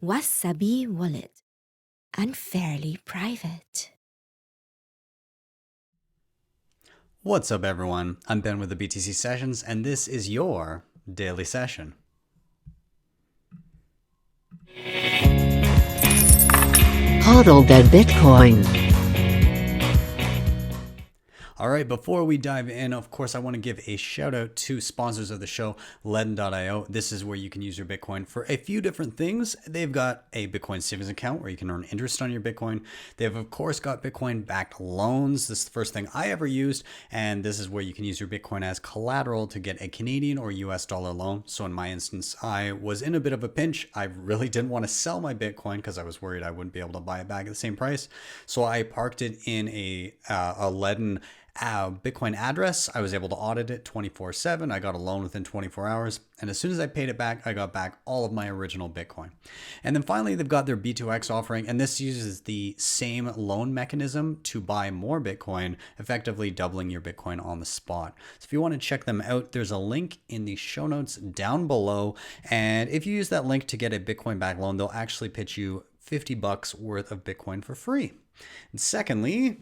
Wasabi wallet. Unfairly private. What's up, everyone? I'm Ben with the BTC Sessions, and this is your daily session. Hodl the Bitcoin. All right, before we dive in, of course, I want to give a shout out to sponsors of the show, LEDN.io. This is where you can use your Bitcoin for a few different things. They've got a Bitcoin savings account where you can earn interest on your Bitcoin. They've, of course, got Bitcoin backed loans. This is the first thing I ever used. And this is where you can use your Bitcoin as collateral to get a Canadian or US dollar loan. So in my instance, I was in a bit of a pinch. I really didn't want to sell my Bitcoin because I was worried I wouldn't be able to buy it back at the same price. So I parked it in a LEDN Bitcoin address. I was able to audit it 24/7. I got a loan within 24 hours. And as soon as I paid it back, I got back all of my original Bitcoin. And then finally, they've got their B2X offering. And this uses the same loan mechanism to buy more Bitcoin, effectively doubling your Bitcoin on the spot. So if you want to check them out, there's a link in the show notes down below. And if you use that link to get a Bitcoin back loan, they'll actually pitch you $50 worth of Bitcoin for free. And secondly,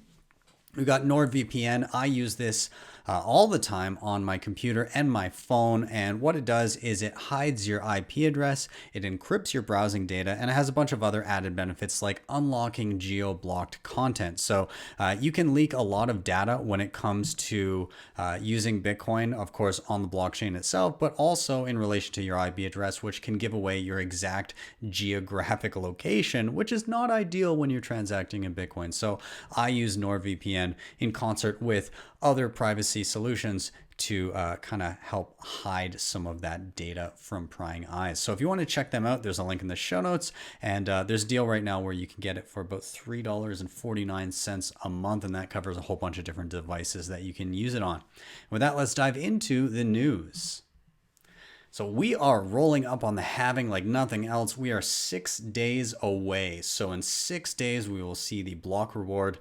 we've got NordVPN. I use this all the time on my computer and my phone. And what it does is it hides your IP address, it encrypts your browsing data, and it has a bunch of other added benefits like unlocking geo-blocked content. So you can leak a lot of data when it comes to using Bitcoin, of course, on the blockchain itself, but also in relation to your IP address, which can give away your exact geographic location, which is not ideal when you're transacting in Bitcoin. So I use NordVPN in concert with other privacy solutions to kind of help hide some of that data from prying eyes. So if you want to check them out, there's a link in the show notes. And there's a deal right now where you can get it for about $3.49 a month. And that covers a whole bunch of different devices that you can use it on. With that, let's dive into the news. So we are rolling up on the halving like nothing else. We are 6 days away. So in 6 days, we will see the block reward,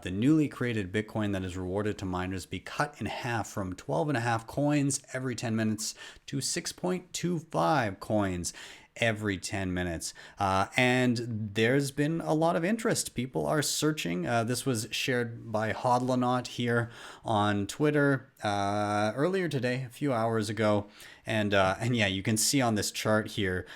the newly created Bitcoin that is rewarded to miners, be cut in half from 12.5 coins every 10 minutes to 6.25 coins every 10 minutes. And there's been a lot of interest. People are searching. This was shared by Hodlanaut here on Twitter earlier today, a few hours ago. And yeah, you can see on this chart here,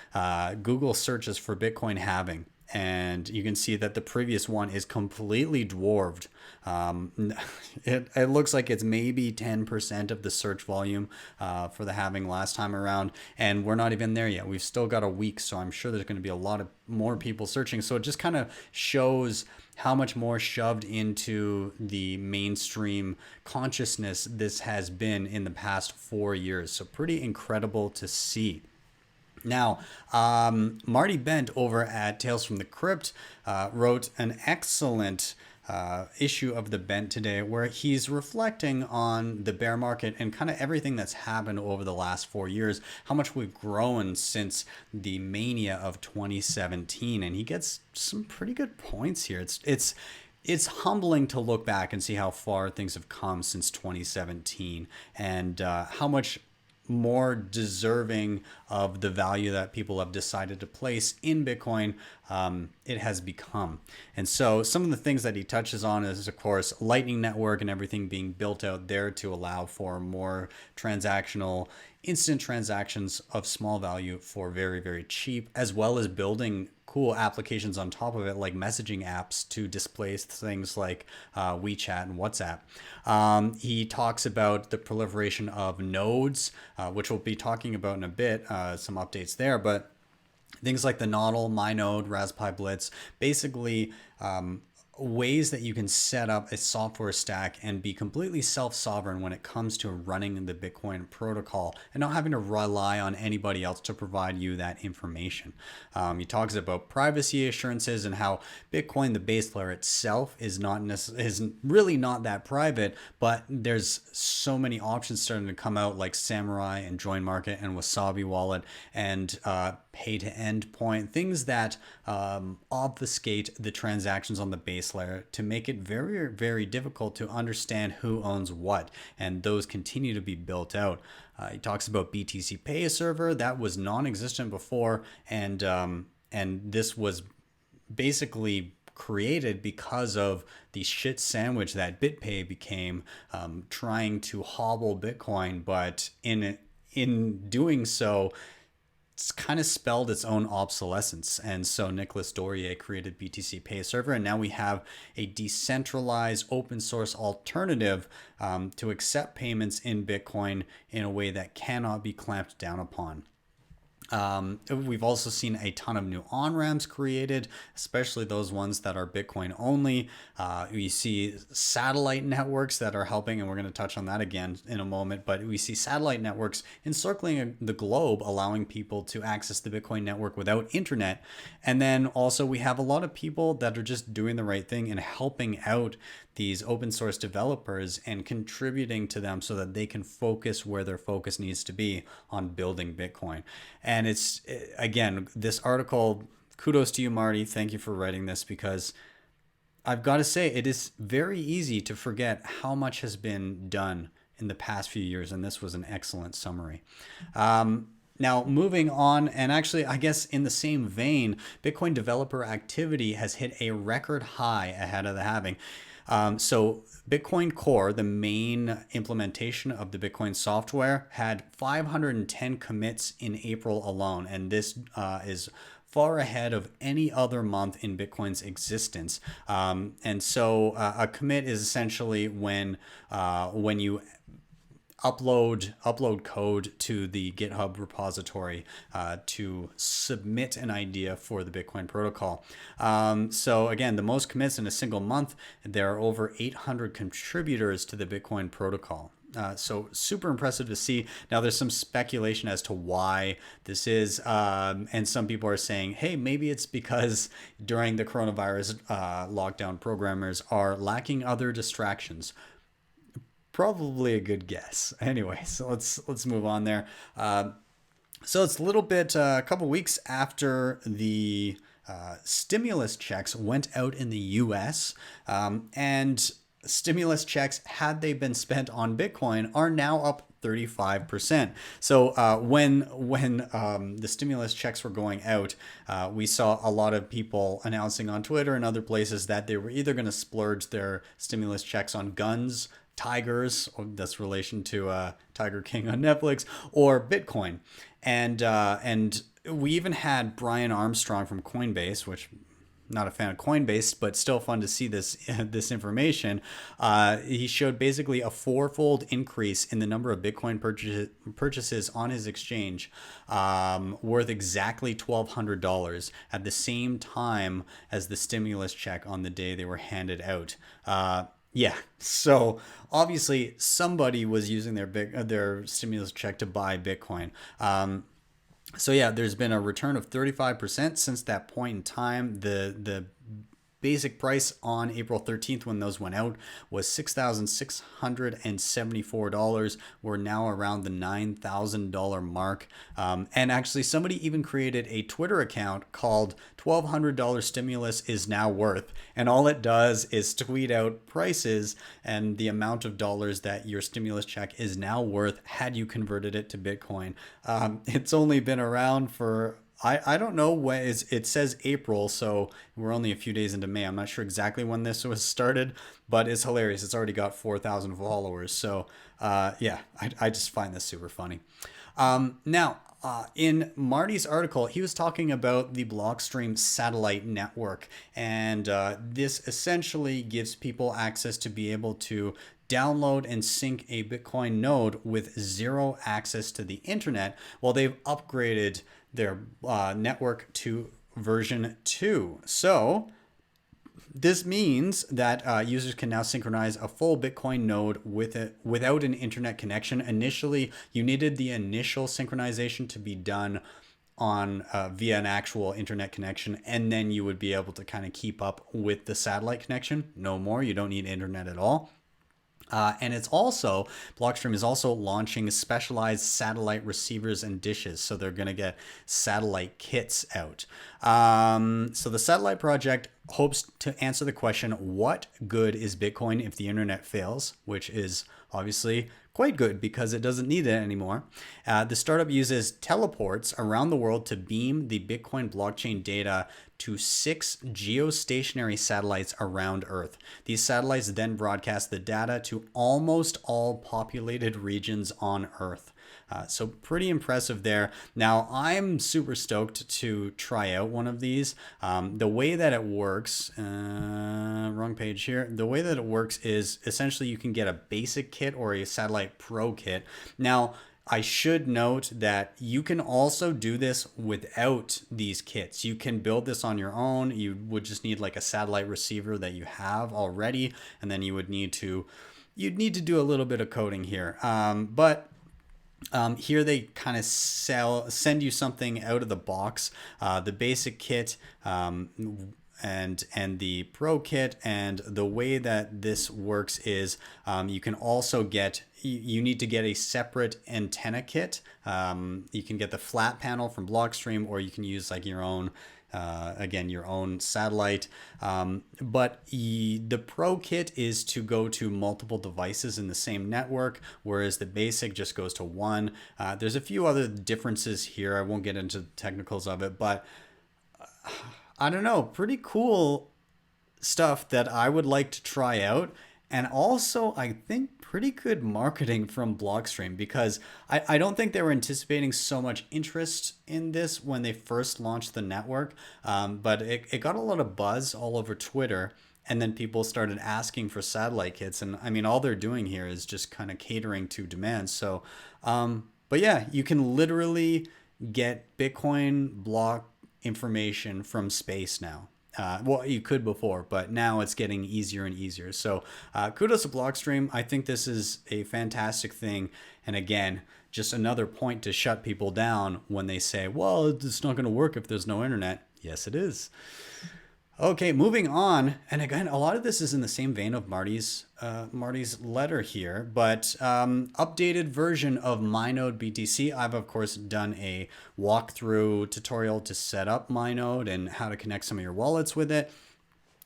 Google searches for Bitcoin halving. And you can see that the previous one is completely dwarfed. It looks like it's maybe 10% of the search volume for the halving last time around. And we're not even there yet. We've still got a week. So I'm sure there's going to be a lot of more people searching. So it just kind of shows how much more shoved into the mainstream consciousness this has been in the past 4 years. So pretty incredible to see. Now, Marty Bent over at Tales from the Crypt wrote an excellent issue of the Bent today where he's reflecting on the bear market and kind of everything that's happened over the last 4 years, how much we've grown since the mania of 2017. And he gets some pretty good points here. It's humbling to look back and see how far things have come since 2017 and how much more deserving of the value that people have decided to place in Bitcoin it has become. And so some of the things that he touches on is, of course, Lightning Network and everything being built out there to allow for more transactional, instant transactions of small value for very, very cheap, as well as building cool applications on top of it, like messaging apps to displace things like WeChat and WhatsApp. He talks about the proliferation of nodes, which we'll be talking about in a bit, some updates there, but things like the Nodl, myNode, Raspberry Blitz, basically ways that you can set up a software stack and be completely self-sovereign when it comes to running the Bitcoin protocol and not having to rely on anybody else to provide you that information. He talks about privacy assurances and how Bitcoin, the base layer itself, is really not that private, but there's so many options starting to come out like Samurai and Join Market and Wasabi Wallet and PaytoEnd Point, things that obfuscate the transactions on the base layer to make it very, very difficult to understand who owns what, and those continue to be built out. He talks about BTC Pay Server that was non-existent before, and and this was basically created because of the shit sandwich that BitPay became, trying to hobble Bitcoin, but in doing so, it's kind of spelled its own obsolescence. And so Nicolas Dorier created BTC Pay Server, and now we have a decentralized open source alternative to accept payments in Bitcoin in a way that cannot be clamped down upon. We've also seen a ton of new on-ramps created, especially those ones that are Bitcoin only. We see satellite networks that are helping, and we're going to touch on that again in a moment, but we see satellite networks encircling the globe, allowing people to access the Bitcoin network without internet. And then also we have a lot of people that are just doing the right thing and helping out these open source developers and contributing to them so that they can focus where their focus needs to be, on building Bitcoin. And it's, again, this article, kudos to you, Marty. Thank you for writing this, because I've got to say, it is very easy to forget how much has been done in the past few years. And this was an excellent summary. Now, moving on, and actually, I guess in the same vein, Bitcoin Developer Activity has hit a record high ahead of the halving. So Bitcoin Core, the main implementation of the Bitcoin software, had 510 commits in April alone. And this is far ahead of any other month in Bitcoin's existence. And so a commit is essentially when you upload code to the GitHub repository to submit an idea for the Bitcoin protocol. So again, the most commits in a single month, there are over 800 contributors to the Bitcoin protocol. So super impressive to see. Now there's some speculation as to why this is, and some people are saying, hey, maybe it's because during the coronavirus lockdown, programmers are lacking other distractions. Probably a good guess. Anyway, so let's move on there. So it's a little bit, a couple weeks after the stimulus checks went out in the U.S. And stimulus checks, had they been spent on Bitcoin, are now up 35%. So when the stimulus checks were going out, we saw a lot of people announcing on Twitter and other places that they were either going to splurge their stimulus checks on guns, tigers, or that's relation to Tiger King on Netflix, or Bitcoin. And we even had Brian Armstrong from Coinbase, which, not a fan of Coinbase, but still fun to see this information. He showed basically a fourfold increase in the number of Bitcoin purchases on his exchange, worth exactly $1,200 at the same time as the stimulus check on the day they were handed out. Yeah, so obviously somebody was using their stimulus check to buy Bitcoin. So yeah, there's been a return of 35% since that point in time. The basic price on April 13th, when those went out, was $6,674. We're now around the $9,000 mark. And actually, somebody even created a Twitter account called $1,200 Stimulus is Now Worth. And all it does is tweet out prices and the amount of dollars that your stimulus check is now worth had you converted it to Bitcoin. It's only been around for, I don't know when. It says April, so we're only a few days into May. I'm not sure exactly when this was started, but it's hilarious. It's already got 4,000 followers. So yeah, I just find this super funny. Now, in Marty's article, he was talking about the Blockstream Satellite network, and this essentially gives people access to be able to download and sync a Bitcoin node with zero access to the internet. Well, they've upgraded their network to version 2. So this means that users can now synchronize a full Bitcoin node without an internet connection. Initially, you needed the initial synchronization to be done on via an actual internet connection, and then you would be able to kind of keep up with the satellite connection. No more, you don't need internet at all. And it's also, Blockstream is also launching specialized satellite receivers and dishes. So they're going to get satellite kits out. So the satellite project hopes to answer the question, what good is Bitcoin if the internet fails? Which is obviously quite good because it doesn't need it anymore. The startup uses teleports around the world to beam the Bitcoin blockchain data to 6 geostationary satellites around Earth. These satellites then broadcast the data to almost all populated regions on Earth. So pretty impressive there. Now, I'm super stoked to try out one of these. The way that it works, wrong page here. The way that it works is essentially you can get a basic kit or a satellite pro kit. Now, I should note that you can also do this without these kits. You can build this on your own. You would just need like a satellite receiver that you have already, and then you'd need to do a little bit of coding here. Here they kind of send you something out of the box, the basic kit and the pro kit. And the way that this works is you can also get, you need to get a separate antenna kit. You can get the flat panel from Blockstream, or you can use like your own again, your own satellite. But the pro kit is to go to multiple devices in the same network, whereas the basic just goes to one. There's a few other differences here. I won't get into the technicals of it, but I don't know, pretty cool stuff that I would like to try out. And also, I think pretty good marketing from Blockstream, because I don't think they were anticipating so much interest in this when they first launched the network. But it got a lot of buzz all over Twitter. And then people started asking for satellite kits. And I mean, all they're doing here is just kind of catering to demand. So, but yeah, you can literally get Bitcoin block information from space now. Well, you could before, but now it's getting easier and easier. So kudos to Blockstream. I think this is a fantastic thing. And again, just another point to shut people down when they say, well, it's not going to work if there's no internet. Yes, it is. Okay, moving on. And again, a lot of this is in the same vein of Marty's letter here, but updated version of myNode BTC. I've, of course, done a walkthrough tutorial to set up myNode and how to connect some of your wallets with it.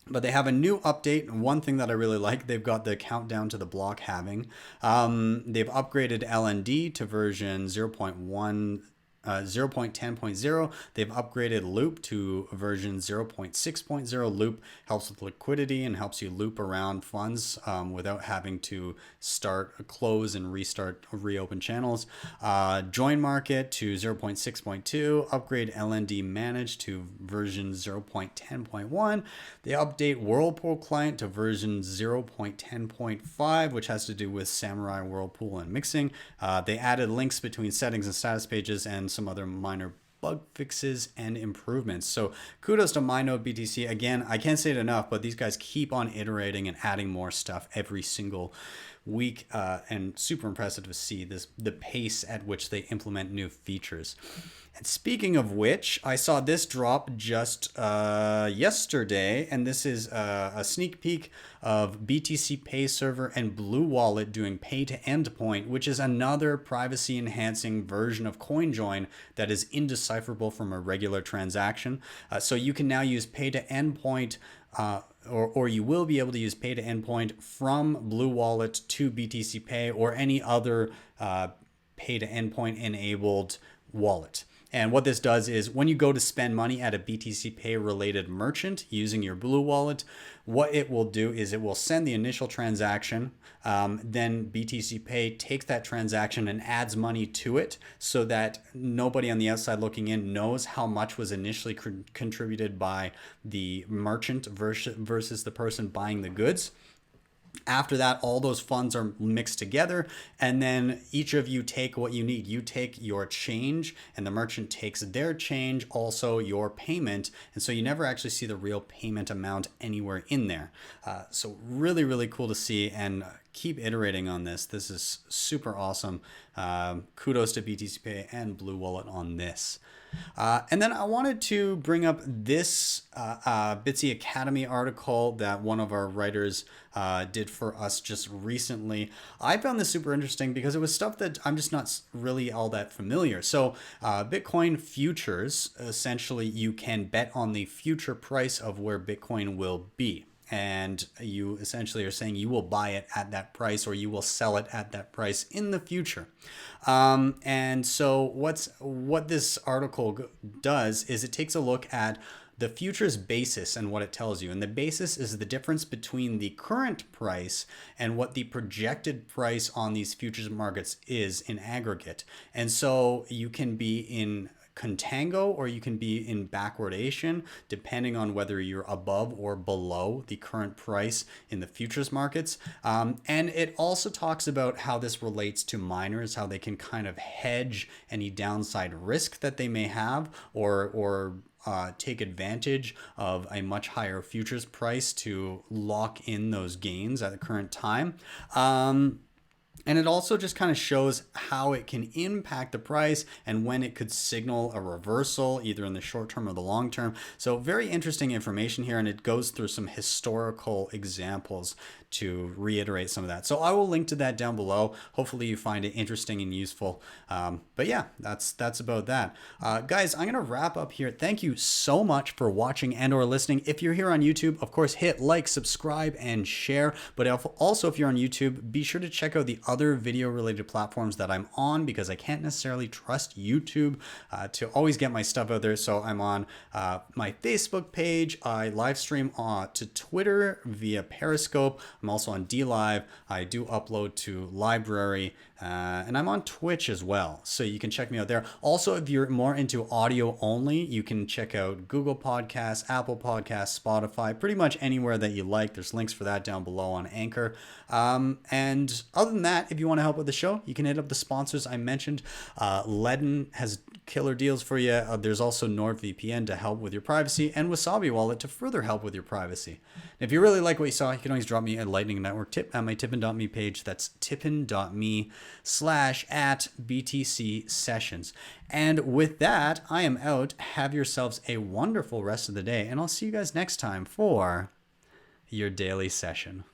But they have a new update. One thing that I really like, they've got the countdown to the block halving. They've upgraded LND to version 0.10.0. They've upgraded Loop to version 0.6.0. Loop helps with liquidity and helps you loop around funds without having to start, close, and restart, reopen channels. Join market to 0.6.2. Upgrade LND manage to version 0.10.1. They update Whirlpool client to version 0.10.5, which has to do with Samurai, Whirlpool, and mixing. They added links between settings and status pages and some other minor bug fixes and improvements. So kudos to myNode BTC. Again, I can't say it enough, but these guys keep on iterating and adding more stuff every single week, and super impressive to see the pace at which they implement new features. And speaking of which, I saw this drop just yesterday, and this is a sneak peek of BTC Pay Server and Blue Wallet doing PaytoEnd Point, which is another privacy-enhancing version of CoinJoin that is indecipherable from a regular transaction. So you can now use PaytoEnd Point, or you will be able to use PaytoEnd Point from Blue Wallet to BTC Pay or any other Pay-to-End Point enabled wallet. And what this does is when you go to spend money at a BTC Pay related merchant using your Blue Wallet, what it will do is it will send the initial transaction. Then BTC Pay takes that transaction and adds money to it so that nobody on the outside looking in knows how much was initially contributed by the merchant versus the person buying the goods. After that, all those funds are mixed together, and then each of you take what you need. You take your change, and the merchant takes their change, also your payment, and so you never actually see the real payment amount anywhere in there. So really, really cool to see, and keep iterating on this. This is super awesome. Kudos to BTC Pay and Blue Wallet on this. And then I wanted to bring up this BTSE Academy article that one of our writers did for us just recently. I found this super interesting because it was stuff that I'm just not really all that familiar. So Bitcoin futures, essentially you can bet on the future price of where Bitcoin will be. and you essentially are saying you will buy it at that price or you will sell it at that price in the future. And so what this article does is it takes a look at the futures basis and what it tells you. And the basis is the difference between the current price and what the projected price on these futures markets is in aggregate. And so you can be in contango or you can be in backwardation depending on whether you're above or below the current price in the futures markets. And it also talks about how this relates to miners, how they can kind of hedge any downside risk that they may have or take advantage of a much higher futures price to lock in those gains at the current time. And it also just kind of shows how it can impact the price and when it could signal a reversal, either in the short term or the long term. So very interesting information here, and it goes through some historical examples to reiterate some of that. So I will link to that down below. Hopefully you find it interesting and useful. But yeah, that's about that. Guys, I'm going to wrap up here. Thank you so much for watching and or listening. If you're here on YouTube, of course, hit like, subscribe, and share. But also, if you're on YouTube, be sure to check out the other video related platforms that I'm on, because I can't necessarily trust YouTube to always get my stuff out there. So I'm on my Facebook page. I live stream to Twitter via Periscope. I'm also on DLive. I do upload to Library, and I'm on Twitch as well. So you can check me out there. Also, if you're more into audio only, you can check out Google Podcasts, Apple Podcasts, Spotify, pretty much anywhere that you like. There's links for that down below on Anchor. And other than that, if you want to help with the show, you can hit up the sponsors I mentioned. LEDN has killer deals for you. There's also NordVPN to help with your privacy, and Wasabi Wallet to further help with your privacy. And if you really like what you saw, you can always drop me a Lightning Network tip at my tippin.me page. That's tippin.me/@BTC Sessions. And with that, I am out. Have yourselves a wonderful rest of the day, and I'll see you guys next time for your daily session.